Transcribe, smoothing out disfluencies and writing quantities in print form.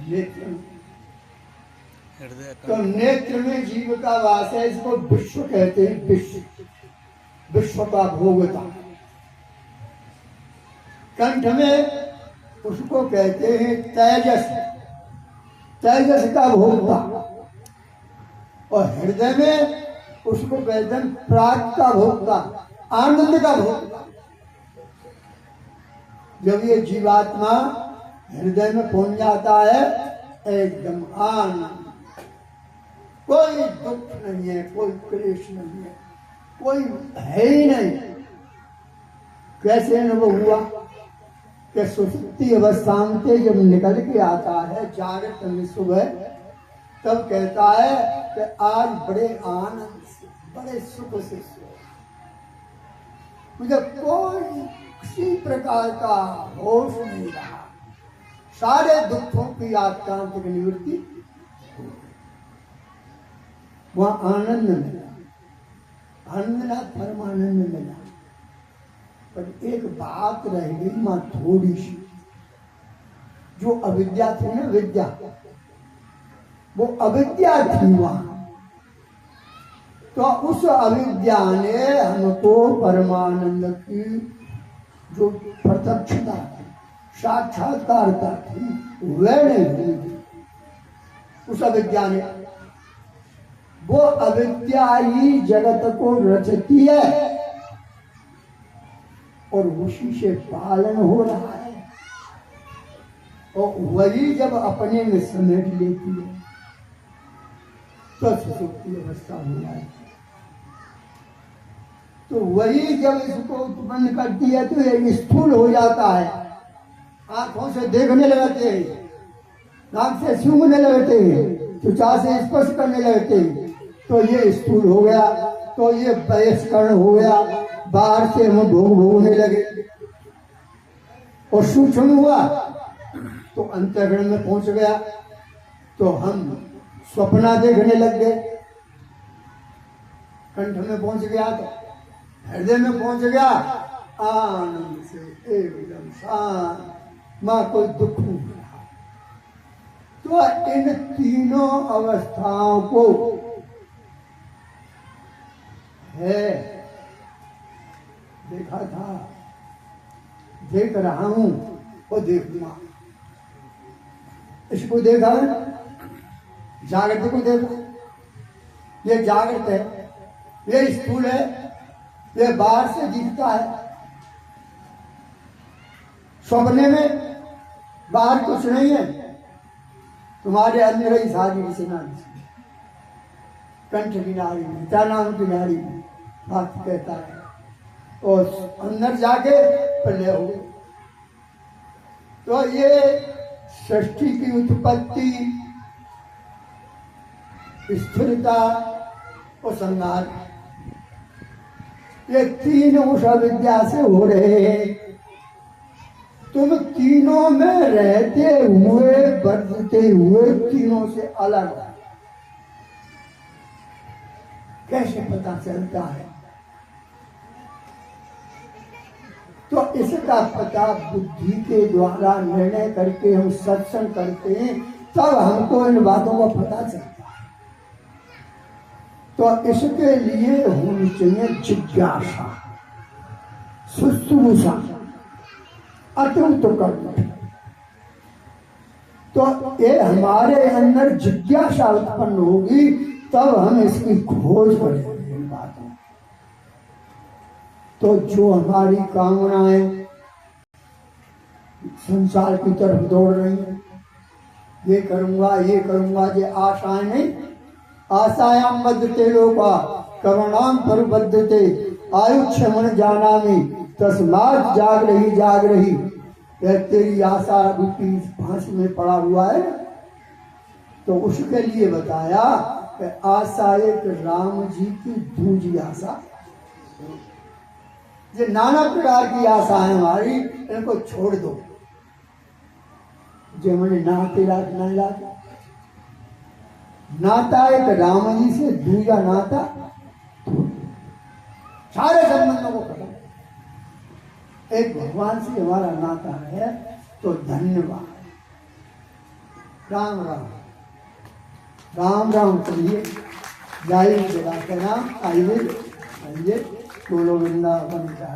नेत्र में। तो नेत्र में जीव का वास है, इसको विश्व कहते हैं। विश्व, विश्व का भोगता। कंठ में उसको कहते हैं तेजस, तेजस का भोगता। और हृदय में उसको कहते हैं प्राग का भोगता, आनंद का भोगता। जब ये जीवात्मा हृदय में पहुंच जाता है, एकदम आनंद, कोई दुख नहीं है, कोई क्लेश नहीं है, कोई है ही नहीं। कैसे अनुभव हुआ कि सुसुप्ति अवस्था में जब निकल के आता है जागृत में सुबह, तब कहता है कि आज बड़े आनंद से, बड़े सुख से सोया, मुझे कोई किसी प्रकार का होश नहीं रहा, सारे दुखों की आत्मांतिक निवृत्ति। वहां आनंद मिला, आनंद ना परमानंद मिला। पर एक बात रह गई मां थोड़ी सी, जो अविद्या थी ना, विद्या, वो अविद्या थी वहां। तो उस अविद्या ने हमको परमानंद की जो प्रत्यक्षता थी, साक्षात्कारता थी, वह नहीं हुई थी उस अविद्या ने। वो अविद्या ही जगत को रचती है और उसी से पालन हो रहा है। और वही जब अपने में समेट लेती है तो सुसुप्ति अवस्था हो जाती है। तो वही जब इसको उत्पन्न करती है तो ये स्थूल हो जाता है। आंखों से देखने लगते हैं, नाक से सूंघने लगते हैं, त्वचा से स्पर्श करने लगते हैं, तो ये स्थूल हो गया। तो ये बहिष्करण हो गया, बाहर से हम भोगने लगे। और सूक्ष्म हुआ तो अंतःकरण में पहुंच गया, तो हम स्वप्ना देखने लग गए। कंठ में पहुंच गया तो हृदय में पहुंच गया, आनंद से एकदम शांत, मां कोई दुख नहीं रहा। तो इन तीनों अवस्थाओं को है देखा था, देख रहा हूं और देखूंगा। इसको देखा है, जागृत को देखो, ये जागृत है, ये स्थूल है, ये बाहर से दिखता है। सपने में बाहर कुछ नहीं है, तुम्हारे अंदर ही सारी से ना कंठ की नाड़ी में, क्या नाम की नाड़ी में बात कहता है। और अंदर जाके पहले हो। तो ये सृष्टि की उत्पत्ति, स्थिरता और संहार, ये तीन उस अविद्या से हो रहे हैं। तुम तीनों में रहते हुए, बरतते हुए तीनों से अलग कैसे पता चलता है? तो इसका पता बुद्धि के द्वारा निर्णय करके हम सत्संग करते हैं, तब हमको इन बातों का पता चलता है। तो इसके लिए होनी चाहिए जिज्ञासा, शुश्रूषा, अत्यंत कर्म। तो ये हमारे अंदर जिज्ञासा उत्पन्न होगी, तब हम इसकी खोज करेंगे इन बातों। तो जो हमारी कामनाएं संसार की तरफ दौड़ रही हैं, ये करूंगा, ये करूंगा, ये आशाएं नहीं। आशायाम बद्धते लोका करुणाम परिबद्धते आयुष्यमन जानामि तस्मात् जाग रही। तेरी आशा रूपी फांसी में पड़ा हुआ है। तो उसके लिए बताया कि आशा एक राम जी की दूजी आशा। ये नाना प्रकार की आशा है हमारी, इनको छोड़ दो। जो मैंने नाते नाता एक राम जी से, दूजा नाता सारे संबंधों को खत्म। एक भगवान से हमारा नाता है तो धन्यवाद। राम राम राम राम करिए, जाइए जगह का नाम आइए, आइए बोलो वृंदावन का